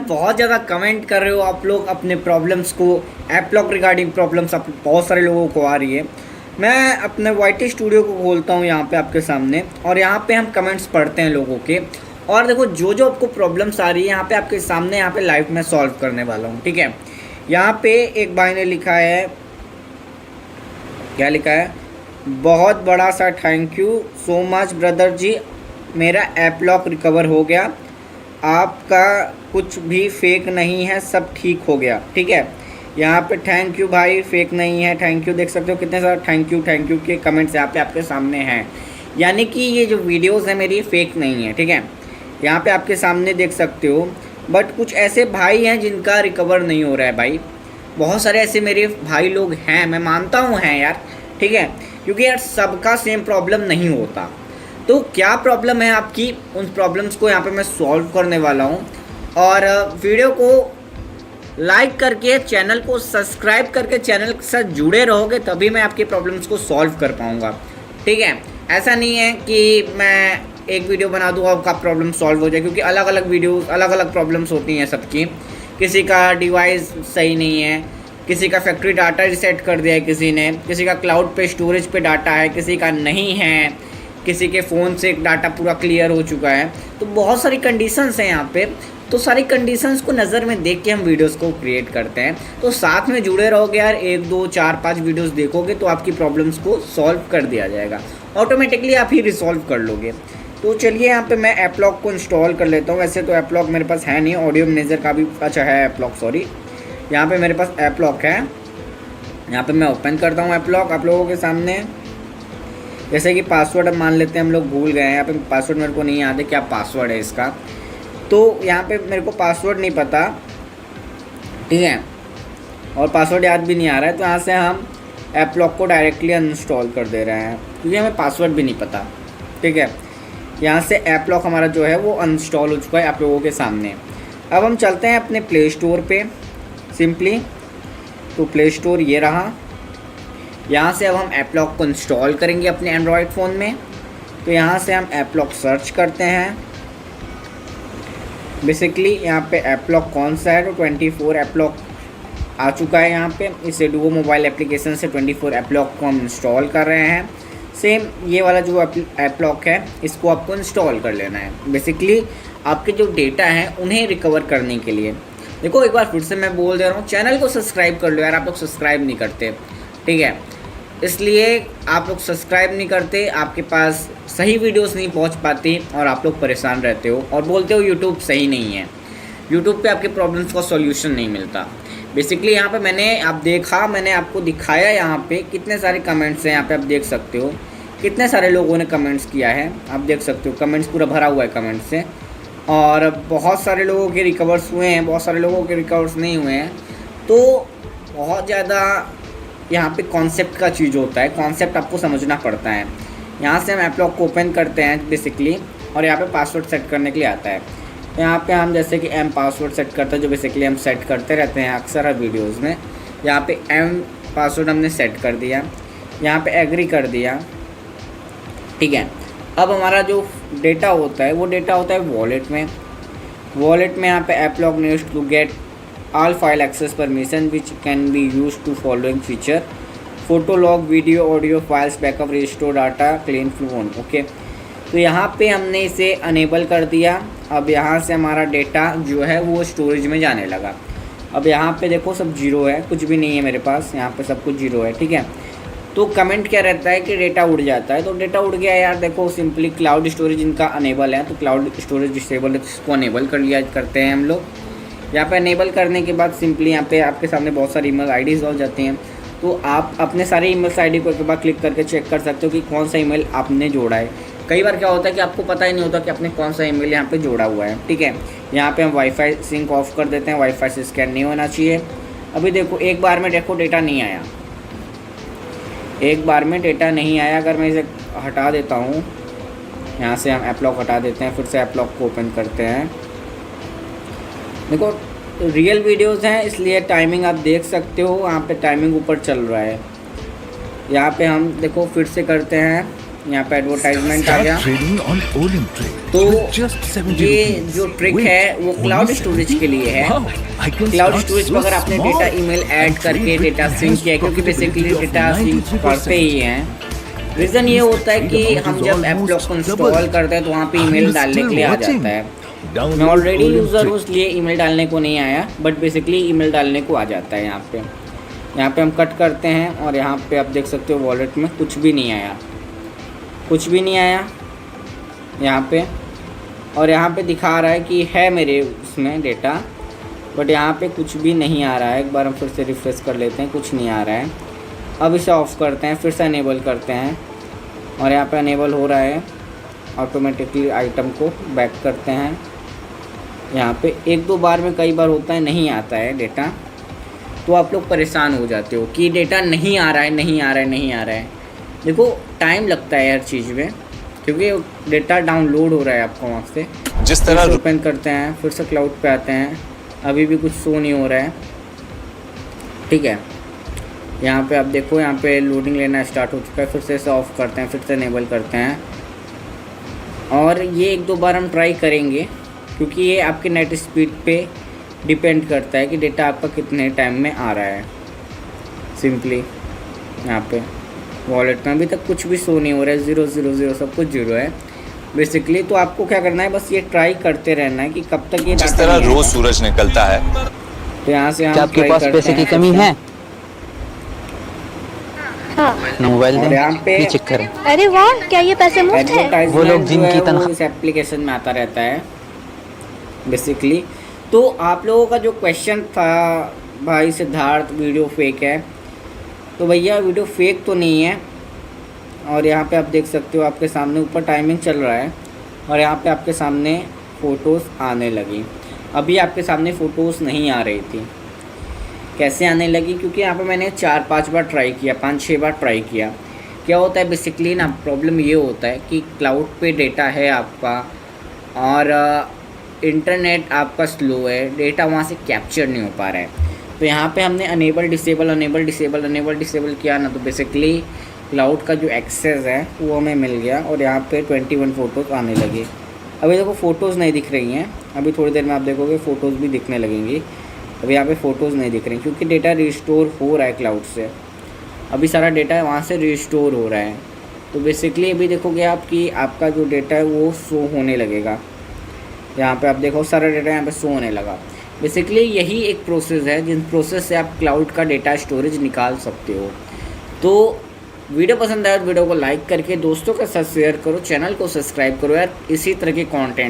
बहुत ज़्यादा कमेंट कर रहे हो आप लोग अपने प्रॉब्लम्स को, ऐप लॉक रिगार्डिंग प्रॉब्लम्स आप बहुत सारे लोगों को आ रही है। मैं अपने वाईटी स्टूडियो को खोलता हूँ यहाँ पे आपके सामने, और यहाँ पे हम कमेंट्स पढ़ते हैं लोगों के। और देखो जो जो आपको प्रॉब्लम्स आ रही है यहाँ पे आपके सामने यहाँ पे लाइव में सॉल्व करने वाला हूँ, ठीक है। यहाँ पे एक भाई ने लिखा है, क्या लिखा है, बहुत बड़ा सा thank you so much brother ji, मेरा ऐप लॉक रिकवर हो गया, आपका कुछ भी फेक नहीं है, सब ठीक हो गया, ठीक है। यहाँ पे थैंक यू भाई, फेक नहीं है, थैंक यू। देख सकते हो कितने सारे थैंक यू के कमेंट्स यहाँ पे आपके सामने हैं, यानी कि ये जो वीडियोस है मेरी फेक नहीं है, ठीक है। यहाँ पे आपके सामने देख सकते हो। बट कुछ ऐसे भाई हैं जिनका रिकवर नहीं हो रहा है भाई, बहुत सारे ऐसे मेरे भाई लोग हैं, मैं मानता हूँ हैं यार, ठीक है, क्योंकि यार सबका सेम प्रॉब्लम नहीं होता। तो क्या प्रॉब्लम है आपकी, उन प्रॉब्लम्स को यहाँ पे मैं सॉल्व करने वाला हूँ। और वीडियो को लाइक करके, चैनल को सब्सक्राइब करके चैनल के साथ जुड़े रहोगे तभी मैं आपकी प्रॉब्लम्स को सॉल्व कर पाऊँगा, ठीक है। ऐसा नहीं है कि मैं एक वीडियो बना दूँ आपका प्रॉब्लम सॉल्व हो जाए, क्योंकि अलग अलग वीडियोस अलग अलग प्रॉब्लम्स होती हैं सबकी। किसी का डिवाइस सही नहीं है, किसी का फैक्ट्री डाटा रिसेट कर दिया है किसी ने, किसी का क्लाउड पे स्टोरेज पे डाटा है, किसी का नहीं है, किसी के फ़ोन से डाटा पूरा क्लियर हो चुका है। तो बहुत सारी कंडीशंस हैं यहाँ पे, तो सारी कंडीशंस को नज़र में देख के हम वीडियोस को क्रिएट करते हैं। तो साथ में जुड़े रहोगे यार, 1 2 4 5 वीडियोस देखोगे तो आपकी प्रॉब्लम्स को सॉल्व कर दिया जाएगा, ऑटोमेटिकली आप ही रिसॉल्व कर लोगे। तो चलिए यहाँ पे मैं ऐप लॉक को इंस्टॉल कर लेता हूँ। वैसे तो ऐप लॉक मेरे पास है नहीं, ऑडियो मैनेजर का भी अच्छा है ऐप लॉक, सॉरी। यहाँ पे मेरे पास ऐप लॉक है, यहाँ पे मैं ओपन करता हूँ ऐप लॉक आप लोगों के सामने। जैसे कि पासवर्ड अब मान लेते हैं हम लोग भूल गए हैं, यहाँ पे पासवर्ड मेरे को नहीं याद है क्या पासवर्ड है इसका, तो यहाँ पे मेरे को पासवर्ड नहीं पता, ठीक है, और पासवर्ड याद भी नहीं आ रहा है। तो यहाँ से हम ऐप लॉक को डायरेक्टली अनइंस्टॉल कर दे रहे हैं, क्योंकि हमें पासवर्ड भी नहीं पता, ठीक है। यहाँ से ऐप लॉक हमारा जो है वो अनइंस्टॉल हो चुका है आप लोगों के सामने। अब हम चलते हैं अपने प्ले स्टोर पे सिंपली। तो प्ले स्टोर ये रहा, यहाँ से अब हम ऐप लॉक को इंस्टॉल करेंगे अपने एंड्रॉयड फ़ोन में। तो यहाँ से हम ऐप लॉक सर्च करते हैं। बेसिकली यहाँ पे ऐप लॉक कौन सा है, तो 24 ऐप लॉक आ चुका है यहाँ पे। इसे डुओ मोबाइल एप्लीकेशन से 24 ऐप लॉक को हम इंस्टॉल कर रहे हैं। सेम ये वाला जो ऐप लॉक है इसको आपको इंस्टॉल कर लेना है, बेसिकली आपके जो डेटा हैं उन्हें रिकवर करने के लिए। देखो एक बार फिर से मैं बोल दे रहा हूँ, चैनल को सब्सक्राइब कर लो यार, आप लोग सब्सक्राइब नहीं करते, ठीक है। इसलिए आप लोग सब्सक्राइब नहीं करते, आपके पास सही वीडियोस नहीं पहुंच पाती और आप लोग परेशान रहते हो और बोलते हो यूट्यूब सही नहीं है, यूट्यूब पे आपके प्रॉब्लम्स का सॉल्यूशन नहीं मिलता। बेसिकली यहाँ पे मैंने आपको दिखाया, यहाँ पे कितने सारे कमेंट्स हैं, यहाँ पे आप देख सकते हो कितने सारे लोगों ने कमेंट्स किया है, आप देख सकते हो कमेंट्स पूरा भरा हुआ है कमेंट्स से। और बहुत सारे लोगों के रिकवर्स हुए हैं, बहुत सारे लोगों के रिकवर्स नहीं हुए हैं। तो बहुत ज़्यादा यहाँ पे कॉन्सेप्ट का चीज़ होता है, कॉन्सेप्ट आपको समझना पड़ता है। यहाँ से हम ऐप लॉक को ओपन करते हैं बेसिकली, और यहाँ पे पासवर्ड सेट करने के लिए आता है। यहाँ पे हम जैसे कि एम पासवर्ड सेट करते हैं, जो बेसिकली हम सेट करते रहते हैं अक्सर हर वीडियोज़ में। यहाँ पे एम पासवर्ड हमने सेट कर दिया, यहाँ पे एग्री कर दिया, ठीक है। अब हमारा जो डेटा होता है वो डेटा होता है वॉलेट में। वॉलेट में यहाँ पे app lock needs to get all file access permission which can be use to following feature, photo log, video, audio files, backup, restore data, clean phone, okay. तो यहाँ पे हमने इसे अनेबल कर दिया। अब यहाँ से हमारा डेटा जो है वो स्टोरेज में जाने लगा। अब यहाँ पे देखो सब जीरो है, कुछ भी नहीं है मेरे पास, यहाँ पे सब कुछ जीरो है, ठीक है। तो कमेंट क्या रहता है कि डेटा उड़ जाता है, तो डेटा उड़ गया यार। देखो सिंपली क्लाउड स्टोरेज इनका अनेबल है, तो क्लाउड स्टोरेज डिसेबल है, तो इसको अनेबल कर लिया करते हैं हम लोग। यहाँ पे अनेबल करने के बाद सिंपली यहाँ पे आपके सामने बहुत सारी ईमेल आईडीज़ हो जाती हैं, तो आप अपने सारे ईमेल आईडी को एक बार क्लिक करके चेक कर सकते हो कि कौन सा ईमेल आपने जोड़ा है। कई बार क्या होता है कि आपको पता ही नहीं होता कि आपने कौन सा ईमेल यहाँ पे जोड़ा हुआ है, ठीक है। यहाँ पे हम वाईफाई सिंक ऑफ कर देते हैं, वाईफाई से स्कैन नहीं होना चाहिए। अभी देखो एक बार में देखो डेटा नहीं आया, एक बार में डेटा नहीं आया। अगर मैं इसे हटा देता हूँ, यहाँ से हम ऐप लॉक हटा देते हैं, फिर से ऐप लॉक को ओपन करते हैं। देखो रियल वीडियोस हैं इसलिए टाइमिंग आप देख सकते हो, यहाँ पे टाइमिंग ऊपर चल रहा है। यहाँ पे हम देखो फिर से करते हैं, यहाँ पे एडवर्टाइजमेंट आ गया। तो ये जो ट्रिक है वो क्लाउड स्टोरेज के लिए है। क्लाउड स्टोरेज पर अगर आपने डेटा ईमेल ऐड करके डेटा सिंक किया, क्योंकि बेसिकली डेटा सिंक करते ही हैं। रीज़न ये होता है कि हम जब ऐप लॉक को इंस्टॉल करते हैं तो वहाँ पे ईमेल डालने के लिए आ जाता है। मैं ऑलरेडी यूज़र हूँ इसलिए ईमेल डालने को नहीं आया, बट बेसिकली ईमेल डालने को आ जाता है। यहाँ पे हम कट करते हैं और यहाँ पे आप देख सकते हो वॉलेट में कुछ भी नहीं आया, कुछ भी नहीं आया यहाँ पे। और यहाँ पे दिखा रहा है कि है मेरे उसमें डेटा, बट यहाँ पे कुछ भी नहीं आ रहा है। एक बार हम फिर से रिफ्रेश कर लेते हैं, कुछ नहीं आ रहा है। अब इसे ऑफ़ करते हैं, फिर से अनेबल करते हैं और यहाँ पे अनेबल हो रहा है ऑटोमेटिकली। आइटम को बैक करते हैं। यहाँ पे एक दो बार में, कई बार होता है नहीं आता है डेटा, तो आप लोग परेशान हो जाते हो कि डेटा नहीं आ रहा है, नहीं आ रहा है, नहीं आ रहा है। देखो टाइम लगता है हर चीज़ में, क्योंकि डेटा डाउनलोड हो रहा है आपको वहाँ से। जिस तरह ओपन करते हैं, फिर से क्लाउड पे आते हैं, अभी भी कुछ शो नहीं हो रहा है। ठीक है, यहाँ पे आप देखो, यहाँ पे लोडिंग लेना स्टार्ट हो चुका है। फिर से इसे ऑफ़ करते हैं, फिर से इनेबल करते हैं और ये एक दो बार हम ट्राई करेंगे, क्योंकि ये आपके नेट स्पीड पे डिपेंड करता है कि डेटा आपका कितने टाइम में आ रहा है। सिंपली यहाँ पे वॉलेट में अभी तक कुछ भी शो नहीं हो रहा है, 0 0 0 सब कुछ 0 है बेसिकली। तो आपको क्या करना है, बस ये ट्राई करते रहना है कि कब तक ये जिस तरह रोज सूरज निकलता है। तो यहाँ से हम आपके पास पैसे की कमी है? मोबाइल और यहाँ पे चेक करें। अरे वाह, क्या ये पैसे मुफ्त है? वो लोग जिनकी तनख्वाह इस एप्लीकेशन में आता रहता है बेसिकली। तो आप लोगों का जो क्वेश्चन था भाई सिद्धार्थ, वीडियो फेक है, तो भैया वीडियो फेक तो नहीं है। और यहाँ पे आप देख सकते हो, आपके सामने ऊपर टाइमिंग चल रहा है और यहाँ पे आपके सामने फ़ोटोज़ आने लगी। अभी आपके सामने फ़ोटोज़ नहीं आ रही थी। कैसे आने लगी? क्योंकि यहाँ पे मैंने 4-5 बार ट्राई किया, 5-6 बार ट्राई किया। क्या होता है बेसिकली ना, प्रॉब्लम ये होता है कि क्लाउड पे डेटा है आपका और इंटरनेट आपका स्लो है, डेटा वहाँ से कैप्चर नहीं हो पा रहा है। तो यहाँ पे हमने अनेबल डिसेबल किया ना, तो बेसिकली क्लाउड का जो एक्सेस है वो हमें मिल गया और यहाँ पे 21 फ़ोटोज़ आने लगे। अभी देखो फ़ोटोज़ नहीं दिख रही हैं, अभी थोड़ी देर में आप देखोगे फ़ोटोज़ भी दिखने लगेंगी। अभी यहाँ पे फ़ोटोज़ नहीं दिख रही क्योंकि डेटा रिस्टोर हो रहा है क्लाउड से। अभी सारा डेटा वहाँ से रिस्टोर हो रहा है। तो बेसिकली अभी देखोगे आप कि आपका जो डेटा है वो शो होने लगेगा। यहाँ पे आप देखो सारा डेटा यहाँ पे शो होने लगा। बेसिकली यही एक प्रोसेस है जिन प्रोसेस से आप क्लाउड का डेटा स्टोरेज निकाल सकते हो। तो वीडियो पसंद आया तो वीडियो को लाइक करके दोस्तों के साथ शेयर करो, चैनल को सब्सक्राइब करो यार, इसी तरह के कंटेंट